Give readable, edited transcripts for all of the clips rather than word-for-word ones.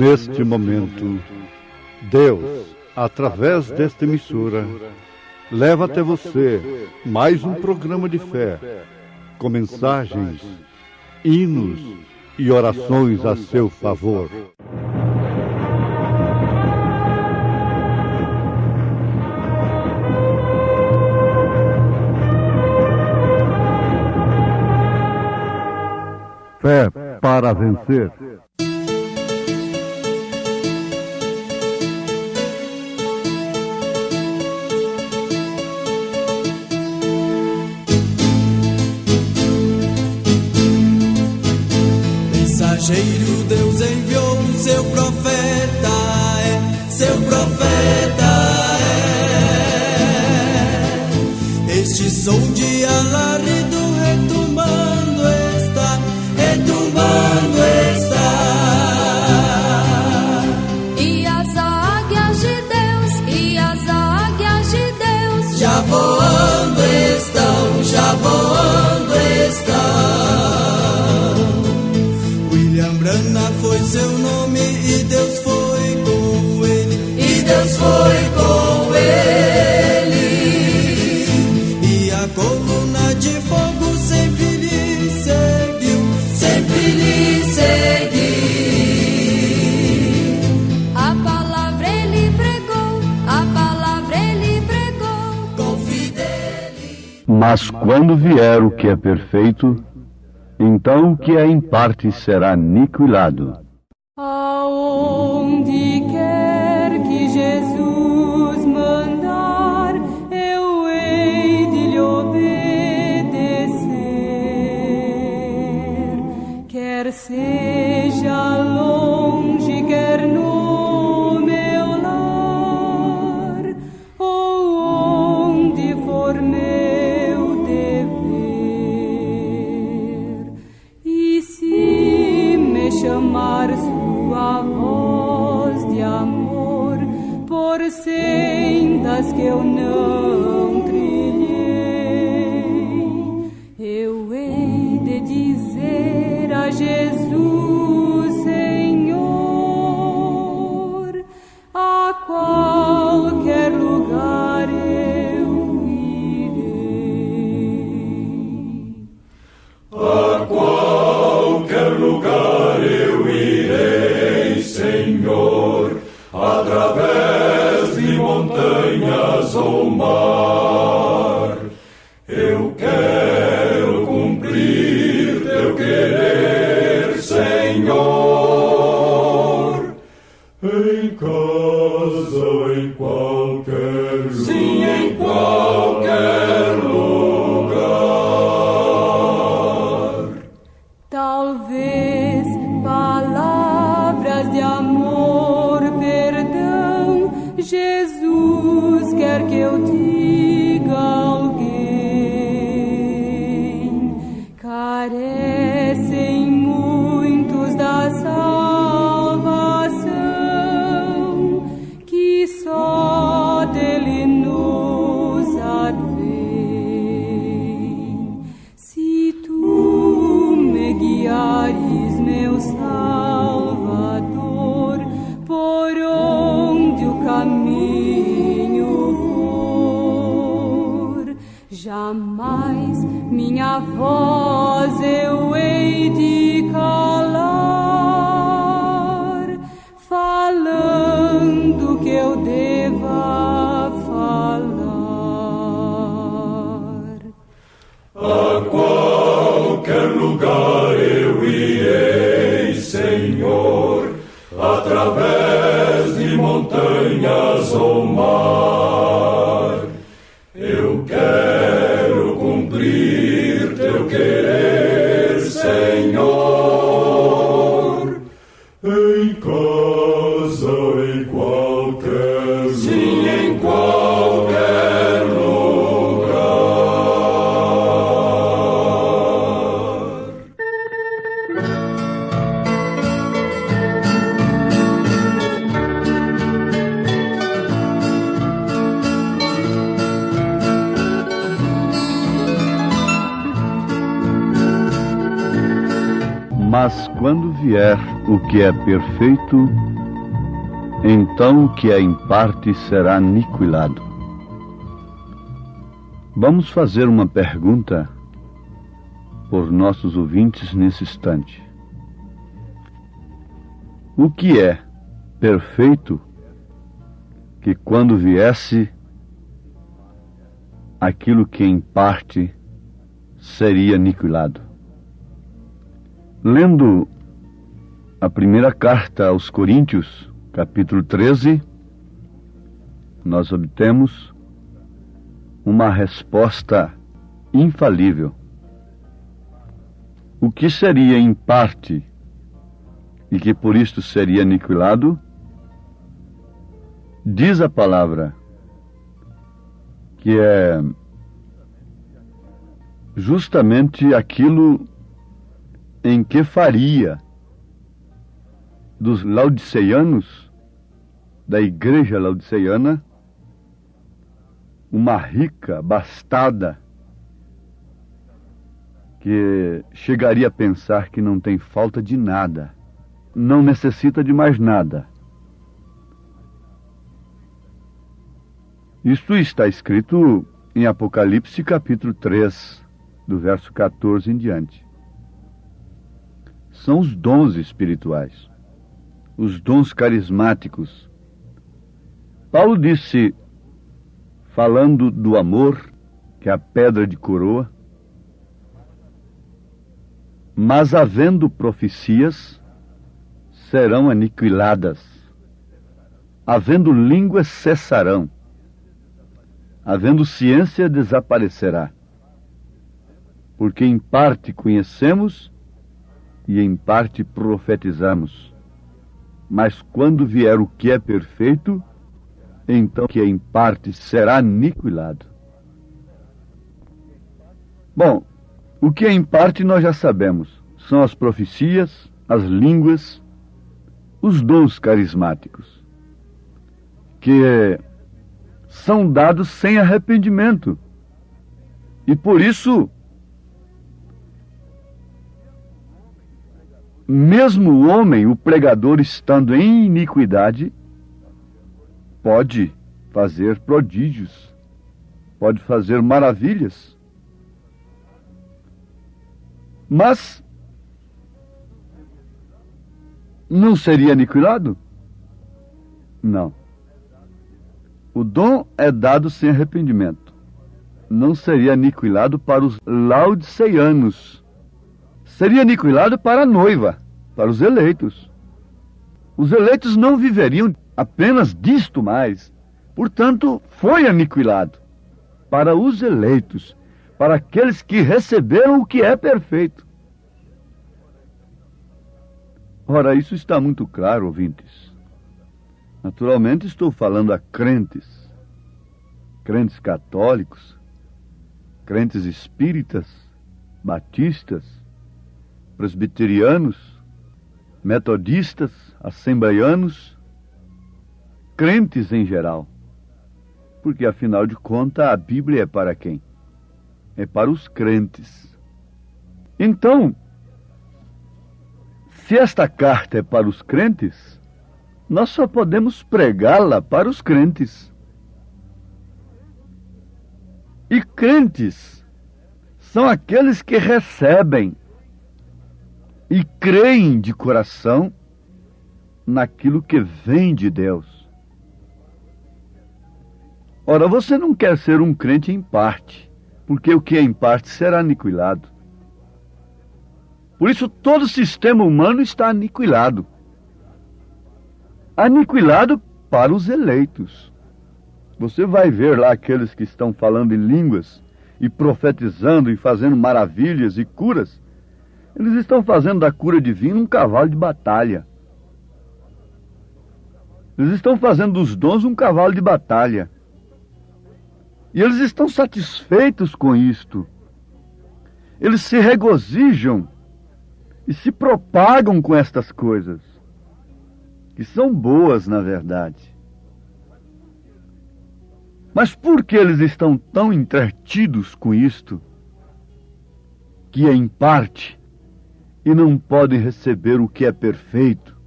Neste momento, Deus, através desta emissora, leva até você mais um programa de fé, com mensagens, hinos e orações a seu favor. Fé para vencer. Mensageiro, Deus enviou o seu profeta, seu profeta Este som de alarido retumbando está, E as águias de Deus, já voando estão. William Branham foi seu nome e Deus foi com ele, E a coluna de fogo sempre lhe seguiu. A palavra ele pregou, Com fidelidade. Mas quando vier o que é perfeito, então o que é em parte será aniquilado. Aonde quer que Jesus mandar, eu hei de lhe obedecer. Quer seja longe, quer no meu lar, ou onde for meu dever. E se me chamar sua voz de amor por sendas que eu não trilhei, eu hei de dizer a Jesus, Senhor, a qualquer lugar eu irei. A qualquer lugar eu irei, Senhor, através de montanhas ou mar. Eu quero cumprir teu querer, Senhor, em casa ou em qualquer lugar. Sim, em qualquer lugar. Talvez palavras de amor, perdão, Jesus quer que eu diga a alguém. Carecem muitos da salvação, que só dele nos advém. Se tu me guiares, meu Salvador, por onde o caminho for, jamais minha voz eu hei de calar, falando que eu deva falar. A qualquer lugar eu irei, Senhor, através de montanhas ou mar. Eu quero cumprir teu querer, Senhor, em casa ou em qualquer lugar. Sim, em qualquer lugar. Mas quando vier o que é perfeito, Então o que é em parte será aniquilado. Vamos fazer uma pergunta por nossos ouvintes nesse instante. O que é perfeito que quando viesse aquilo que em parte seria aniquilado? Lendo a primeira carta aos Coríntios, capítulo 13, nós obtemos uma resposta infalível. O que seria em parte e que por isto seria aniquilado, diz a palavra que é justamente aquilo em que faria dos laodiceanos, da igreja laodiceiana, uma rica, abastada, que chegaria a pensar que não tem falta de nada, não necessita de mais nada. Isto está escrito em Apocalipse capítulo 3, do verso 14 em diante. São os dons espirituais, os dons carismáticos. Paulo disse, falando do amor, que é a pedra de coroa, mas havendo profecias, serão aniquiladas. Havendo línguas, cessarão. Havendo ciência, desaparecerá. Porque em parte conhecemos e em parte profetizamos. Mas quando vier o que é perfeito, então que em parte será aniquilado. Bom, o que é em parte nós já sabemos. São as profecias, as línguas, os dons carismáticos, que são dados sem arrependimento. E por isso, mesmo o homem, o pregador, estando em iniquidade, pode fazer prodígios, pode fazer maravilhas. Mas não seria aniquilado? Não. O dom é dado sem arrependimento. Não seria aniquilado para os laodiceianos. Seria aniquilado para a noiva, para os eleitos. Os eleitos não viveriam apenas disto mais. Portanto, foi aniquilado para os eleitos, para aqueles que receberam o que é perfeito. Ora, isso está muito claro, ouvintes. Naturalmente estou falando a crentes, crentes católicos, crentes espíritas, batistas, presbiterianos, metodistas, assembleianos, crentes em geral. Porque, afinal de contas, a Bíblia é para quem? É para os crentes. Então, se esta carta é para os crentes, nós só podemos pregá-la para os crentes. E crentes são aqueles que recebem e creem de coração naquilo que vem de Deus. Ora, você não quer ser um crente em parte, porque o que é em parte será aniquilado. Por isso todo o sistema humano está aniquilado. Aniquilado para os eleitos. Você vai ver lá aqueles que estão falando em línguas e profetizando e fazendo maravilhas e curas. Eles estão fazendo da cura divina um cavalo de batalha. Eles estão fazendo dos dons um cavalo de batalha. E eles estão satisfeitos com isto. Eles se regozijam e se propagam com estas coisas, que são boas, na verdade. Mas por que eles estão tão entretidos com isto, que é em parte, e não podem receber o que é perfeito,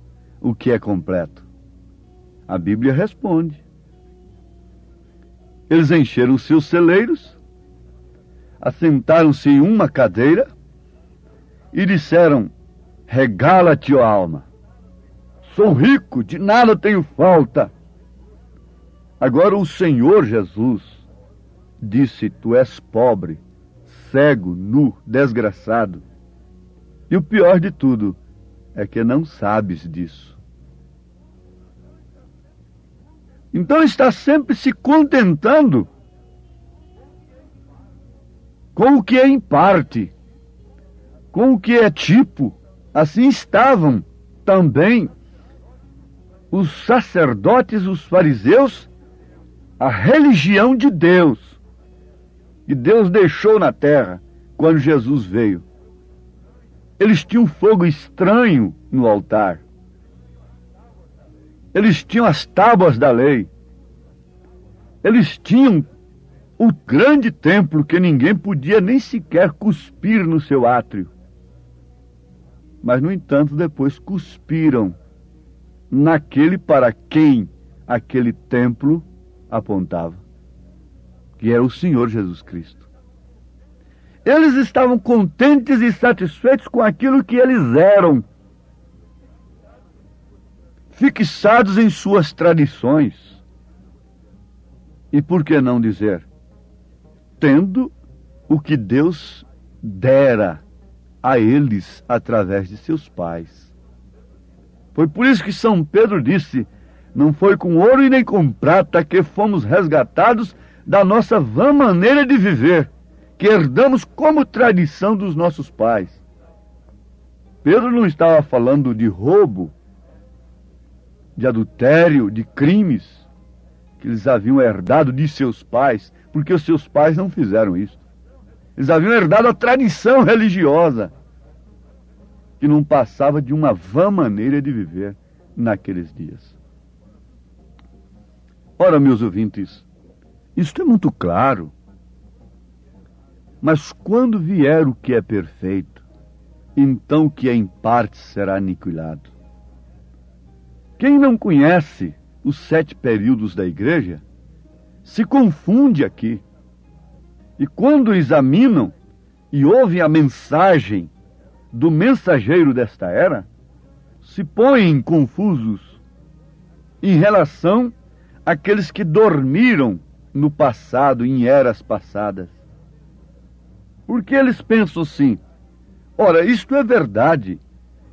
o que é completo? A Bíblia responde. Eles encheram seus celeiros, assentaram-se em uma cadeira e disseram: regala-te, ó alma. Sou rico, de nada tenho falta. Agora o Senhor Jesus disse: tu és pobre, cego, nu, desgraçado. E o pior de tudo é que não sabes disso. Então está sempre se contentando com o que é em parte, com o que é tipo. Assim estavam também os sacerdotes, os fariseus, a religião de Deus, que Deus deixou na terra quando Jesus veio. Eles tinham fogo estranho no altar. Eles tinham as tábuas da lei. Eles tinham o grande templo que ninguém podia nem sequer cuspir no seu átrio. Mas, no entanto, depois cuspiram naquele para quem aquele templo apontava, que era o Senhor Jesus Cristo. Eles estavam contentes e satisfeitos com aquilo que eles eram, fixados em suas tradições. E por que não dizer, tendo o que Deus dera a eles através de seus pais. Foi por isso que São Pedro disse: não foi com ouro e nem com prata que fomos resgatados da nossa vã maneira de viver, que herdamos como tradição dos nossos pais. Pedro não estava falando de roubo, de adultério, de crimes que eles haviam herdado de seus pais, porque os seus pais não fizeram isso. Eles haviam herdado a tradição religiosa, que não passava de uma vã maneira de viver naqueles dias. Ora, meus ouvintes, isto é muito claro. Mas quando vier o que é perfeito, então o que é em parte será aniquilado. Quem não conhece os 7 períodos da igreja se confunde aqui. E quando examinam e ouvem a mensagem do mensageiro desta era, se põem confusos em relação àqueles que dormiram no passado, em eras passadas. Porque eles pensam assim: ora, isto é verdade.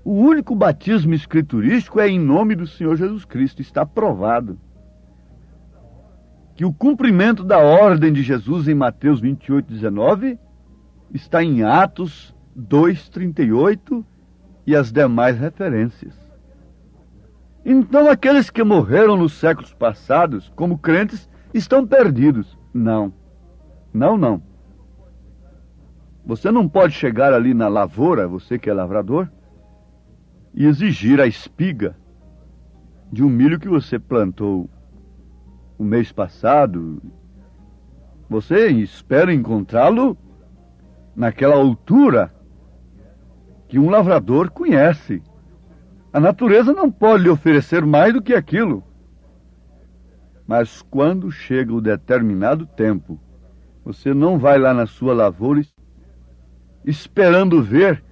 O único batismo escriturístico é em nome do Senhor Jesus Cristo. Está provado que o cumprimento da ordem de Jesus em Mateus 28:19 está em Atos 2:38 e as demais referências. Então aqueles que morreram nos séculos passados como crentes estão perdidos. Não. Você não pode chegar ali na lavoura, você que é lavrador, e exigir a espiga de um milho que você plantou o mês passado. Você espera encontrá-lo naquela altura que um lavrador conhece. A natureza não pode lhe oferecer mais do que aquilo. Mas quando chega o determinado tempo, você não vai lá na sua lavoura esperando ver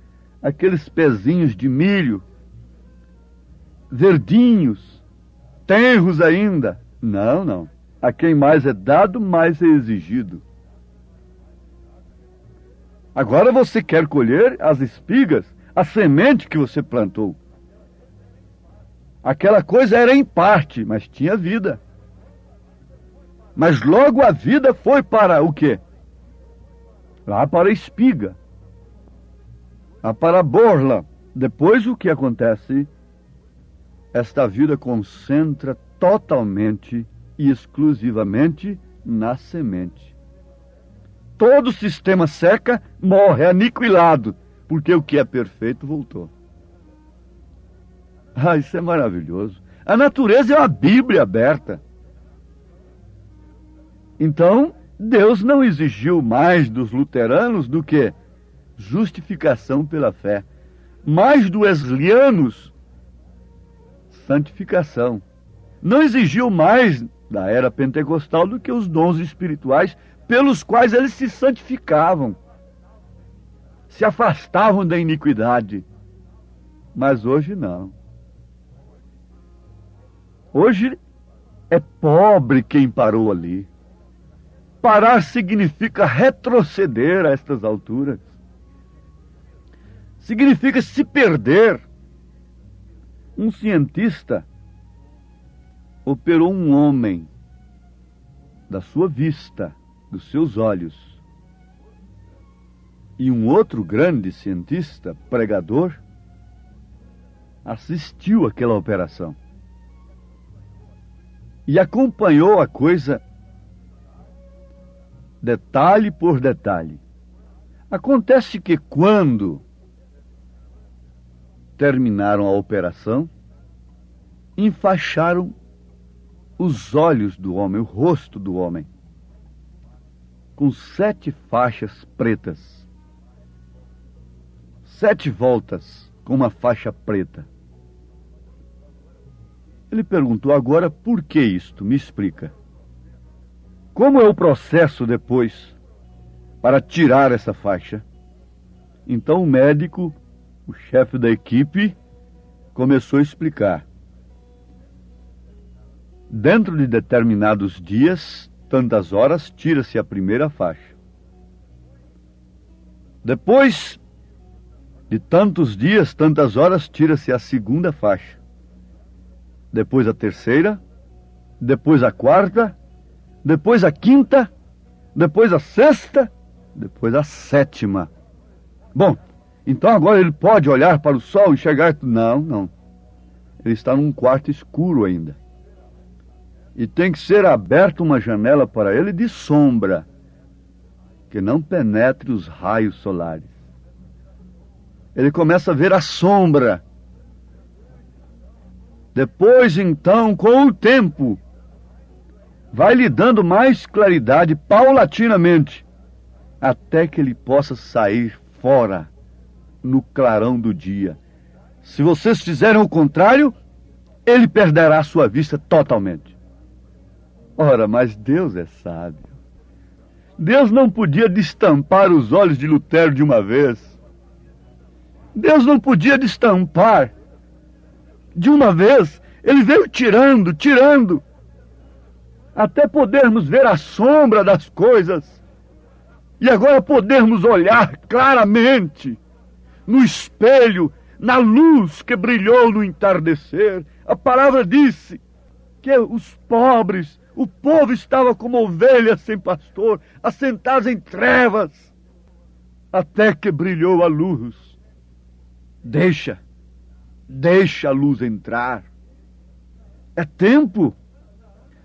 aqueles pezinhos de milho verdinhos, tenros ainda. Não. A quem mais é dado, mais é exigido. Agora você quer colher as espigas, a semente que você plantou. Aquela coisa era em parte, mas tinha vida. Mas logo a vida foi para o quê? Lá para a espiga. Lá para a borla. Depois o que acontece? Esta vida concentra totalmente e exclusivamente na semente. Todo o sistema seca, morre, aniquilado, porque o que é perfeito voltou. Isso é maravilhoso. A natureza é uma Bíblia aberta. Então, Deus não exigiu mais dos luteranos do que justificação pela fé. Mais dos wesleyans, santificação. não exigiu mais da era pentecostal do que os dons espirituais pelos quais eles se santificavam, se afastavam da iniquidade. Mas hoje não. Hoje é pobre quem parou ali. Parar significa retroceder a estas alturas. Significa se perder. Um cientista operou um homem da sua vista, dos seus olhos. E um outro grande cientista, pregador, assistiu àquela operação. E acompanhou a coisa detalhe por detalhe. Acontece que quando terminaram a operação, enfaixaram os olhos do homem, o rosto do homem, com 7 faixas pretas. 7 voltas com uma faixa preta. Ele perguntou: agora, por que isto? Me explica. Como é o processo depois para tirar essa faixa? Então o médico, o chefe da equipe, começou a explicar. Dentro de determinados dias, tantas horas, tira-se a primeira faixa. Depois de tantos dias, tantas horas, tira-se a segunda faixa. Depois a terceira, depois a quarta, depois a quinta, depois a sexta, depois a sétima. Bom, então agora ele pode olhar para o sol e enxergar tudo? Não, não. Ele está num quarto escuro ainda. E tem que ser aberta uma janela para ele de sombra, que não penetre os raios solares. Ele começa a ver a sombra. Depois, então, com o tempo, vai lhe dando mais claridade paulatinamente, até que ele possa sair fora no clarão do dia. Se vocês fizerem o contrário, ele perderá a sua vista totalmente. Ora, mas Deus é sábio. Deus não podia destampar os olhos de Lutero de uma vez. Deus não podia destampar de uma vez. Ele veio tirando, até podermos ver a sombra das coisas. E agora podermos olhar claramente no espelho, na luz que brilhou no entardecer. A palavra disse que os pobres, o povo estava como ovelhas sem pastor, assentados em trevas, até que brilhou a luz. Deixa a luz entrar. É tempo.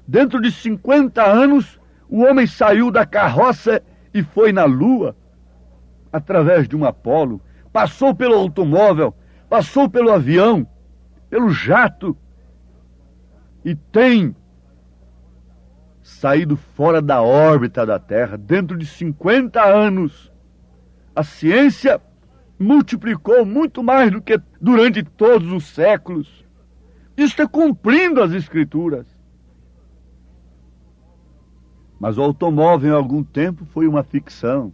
Dentro de 50 anos, o homem saiu da carroça e foi na lua, através de um Apolo, passou pelo automóvel, passou pelo avião, pelo jato, e tem saído fora da órbita da Terra. Dentro de 50 anos, a ciência multiplicou muito mais do que durante todos os séculos. Isso é cumprindo as Escrituras. Mas o automóvel, em algum tempo, foi uma ficção.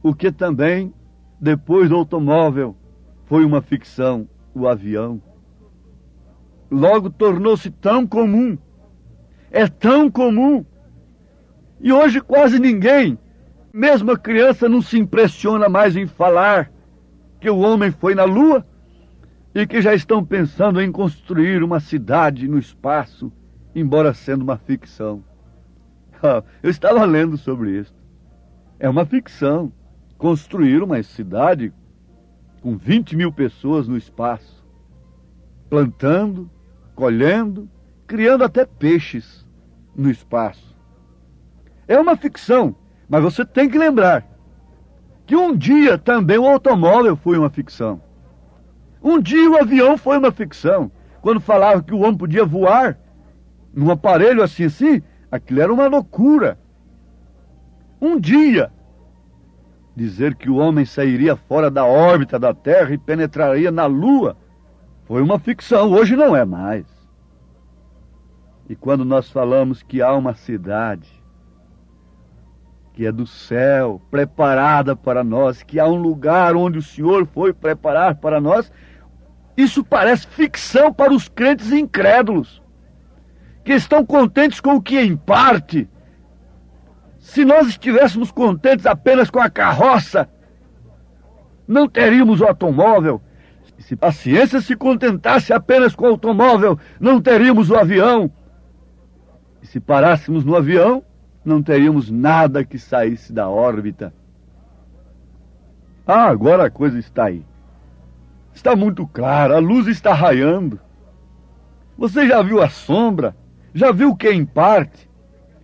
O que também, depois do automóvel, foi uma ficção, o avião. Logo tornou-se tão comum. É tão comum. E hoje quase ninguém, mesmo a criança, não se impressiona mais em falar que o homem foi na Lua e que já estão pensando em construir uma cidade no espaço, embora sendo uma ficção. Eu estava lendo sobre isso. É uma ficção. Construir uma cidade com 20 mil pessoas no espaço, plantando, colhendo, criando até peixes no espaço. É uma ficção, mas você tem que lembrar que um dia também o automóvel foi uma ficção. Um dia o avião foi uma ficção. Quando falava que o homem podia voar num aparelho assim, aquilo era uma loucura. Um dia, dizer que o homem sairia fora da órbita da Terra e penetraria na Lua foi uma ficção. Hoje não é mais. E quando nós falamos que há uma cidade que é do céu, preparada para nós, que há um lugar onde o Senhor foi preparar para nós, isso parece ficção para os crentes incrédulos, que estão contentes com o que em parte. Se nós estivéssemos contentes apenas com a carroça, não teríamos o automóvel. Se a ciência se contentasse apenas com o automóvel, não teríamos o avião. E se parássemos no avião, não teríamos nada que saísse da órbita. Ah, agora a coisa está aí. Está muito clara, a luz está raiando. Você já viu a sombra? Já viu o que é em parte?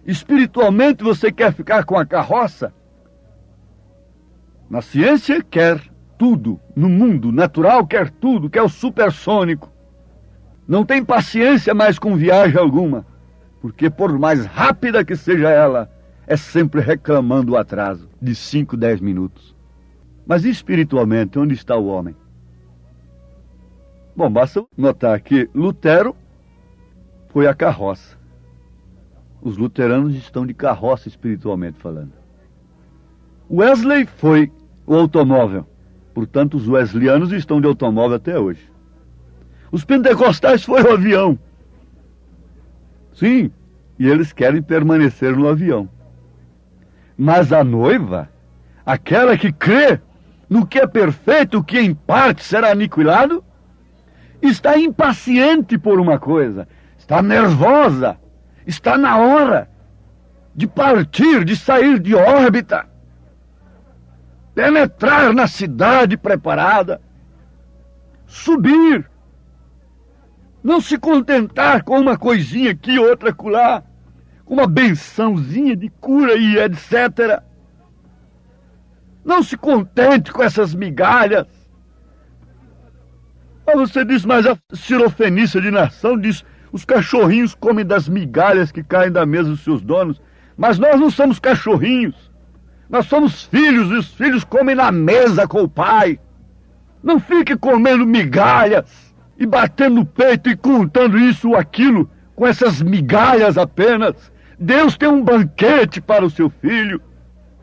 Espiritualmente você quer ficar com a carroça? Na ciência quer tudo. No mundo natural quer tudo, quer o supersônico. Não tem paciência mais com viagem alguma. Porque por mais rápida que seja ela, é sempre reclamando o atraso de 5, 10 minutos. Mas espiritualmente, onde está o homem? Bom, basta notar que Lutero foi a carroça. Os luteranos estão de carroça espiritualmente falando. Wesley foi o automóvel. Portanto, os wesleyanos estão de automóvel até hoje. Os pentecostais foram o avião. Sim, e eles querem permanecer no avião. Mas a noiva, aquela que crê no que é perfeito, o que em parte será aniquilado, está impaciente por uma coisa, está nervosa, está na hora de partir, de sair de órbita, penetrar na cidade preparada, subir. Não se contentar com uma coisinha aqui, outra acolá, com uma bençãozinha de cura e etc. Não se contente com essas migalhas. Mas você diz, mas a Sirofenícia de Nação diz, os cachorrinhos comem das migalhas que caem da mesa dos seus donos. Mas nós não somos cachorrinhos. Nós somos filhos, e os filhos comem na mesa com o pai. Não fique comendo migalhas e batendo no peito e contando isso ou aquilo, com essas migalhas apenas. Deus tem um banquete para o seu filho.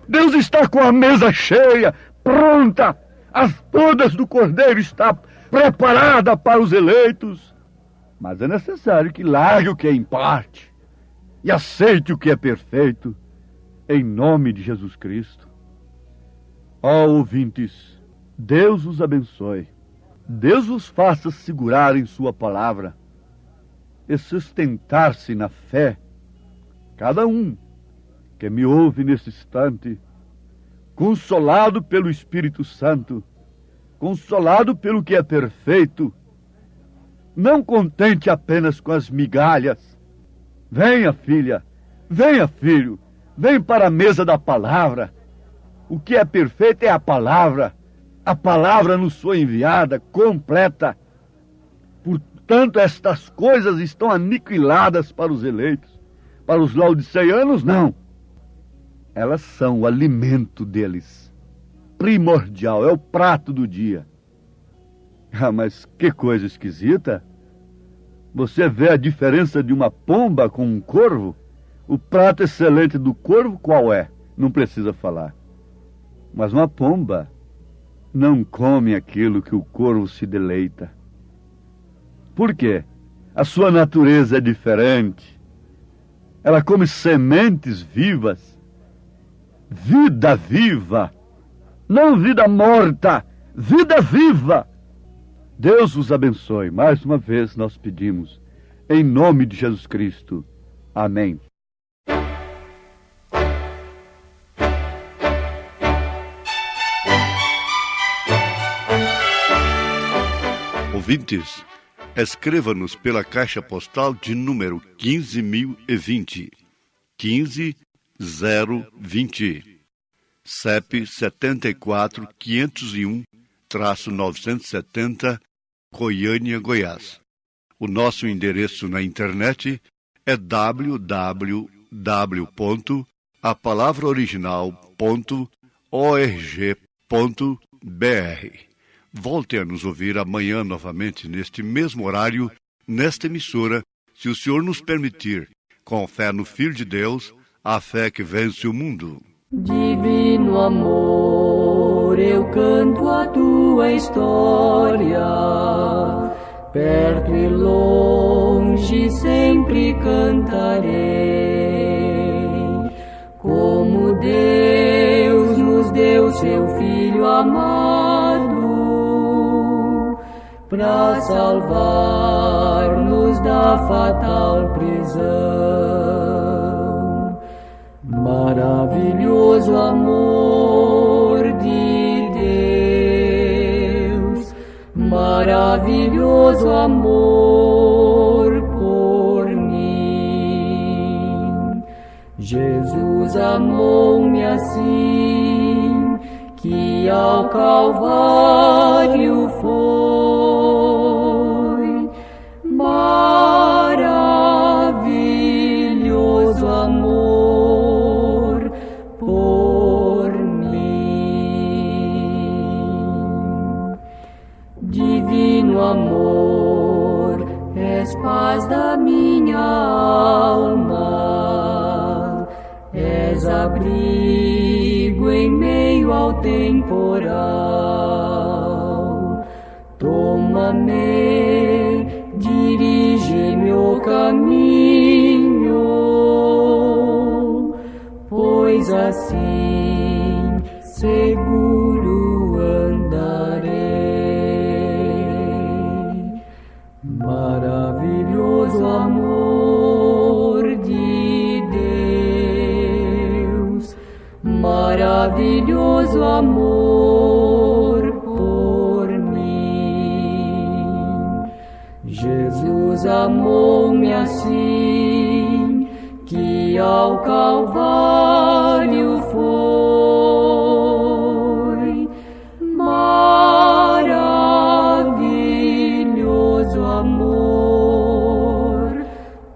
Deus está com a mesa cheia, pronta. As bodas do Cordeiro estão preparadas para os eleitos. Mas é necessário que largue o que é em parte e aceite o que é perfeito, em nome de Jesus Cristo. Ó ouvintes, Deus os abençoe. Deus os faça segurar em sua palavra e sustentar-se na fé. Cada um que me ouve nesse instante, consolado pelo Espírito Santo, consolado pelo que é perfeito, não contente apenas com as migalhas. Venha, filha, venha, filho, vem para a mesa da palavra. O que é perfeito é a palavra. A palavra nos foi enviada, completa. Portanto, estas coisas estão aniquiladas para os eleitos. Para os laodiceianos, não. Elas são o alimento deles. Primordial, é o prato do dia. Ah, mas que coisa esquisita. Você vê a diferença de uma pomba com um corvo? O prato excelente do corvo qual é? Não precisa falar. Mas uma pomba não come aquilo que o corvo se deleita. Por quê? A sua natureza é diferente. Ela come sementes vivas. Vida viva. Não vida morta. Vida viva. Deus os abençoe. Mais uma vez nós pedimos. Em nome de Jesus Cristo. Amém. Ouvintes, escreva-nos pela caixa postal de número 15.020, 15020, CEP 74.501-970, Goiânia, Goiás. O nosso endereço na internet é www.apalavraoriginal.org.br. Volte a nos ouvir amanhã novamente neste mesmo horário, nesta emissora, se o Senhor nos permitir, com fé no Filho de Deus, a fé que vence o mundo. Divino amor, eu canto a tua história, perto e longe sempre cantarei. Como Deus nos deu seu Filho amado, pra salvar-nos da fatal prisão. Maravilhoso amor de Deus, maravilhoso amor por mim. Jesus amou-me assim, que ao Calvário foi. Maravilhoso amor por mim. Divino amor, és paz da minha alma, és abrigo em meio ao temporal. Toma-me, dirige-me o caminho, pois assim seguro andarei. Maravilhoso amor de Deus, maravilhoso amor por mim. Jesus amou-me assim, que ao Calvário foi. Maravilhoso amor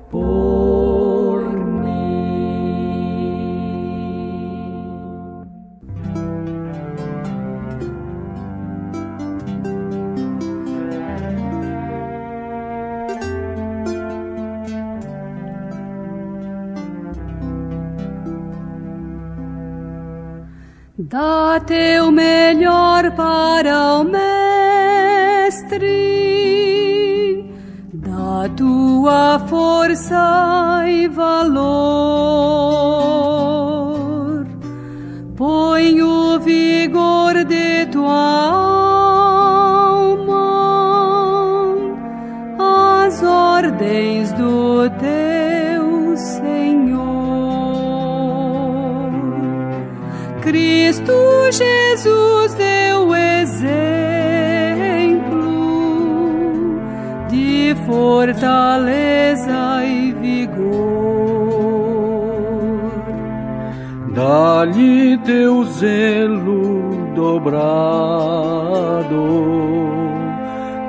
por mim. Dá teu melhor para o Mestre, dá tua força e valor, põe o vigor de tua alma às ordens do teu Senhor. Cristo Jesus deu exemplo de fortaleza e vigor. Dá-lhe teu zelo dobrado,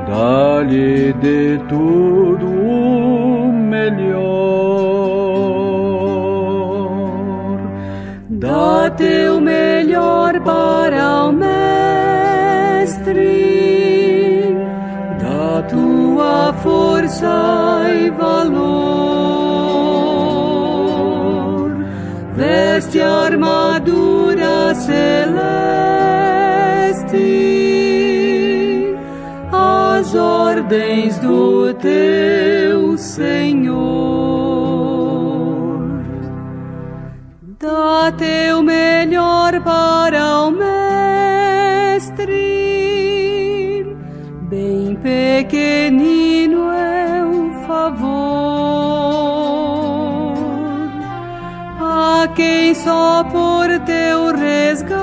dá-lhe de tudo o melhor. Dá teu melhor para o Mestre, dá tua força e valor, veste a armadura celeste, as ordens do teu Senhor. Dá teu melhor para o Mestre, bem pequenino é o favor, a quem só por teu resgate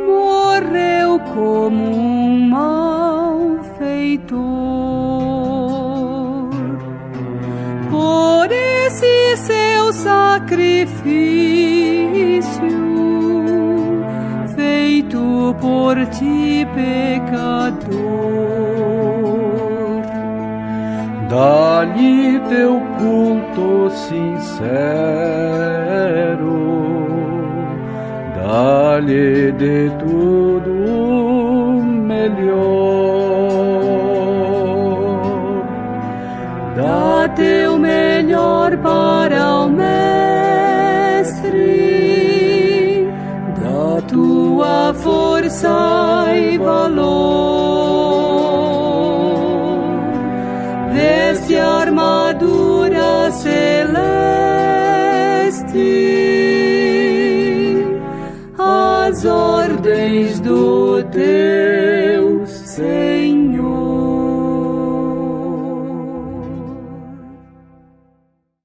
morreu como um malfeitor. Por esse seu sacrifício, feito por ti, pecador, dá-lhe teu culto sincero, dá-lhe de tudo o melhor. dá teu melhor para o mestre, da tua força e valor. Veste a armadura celeste, as ordens do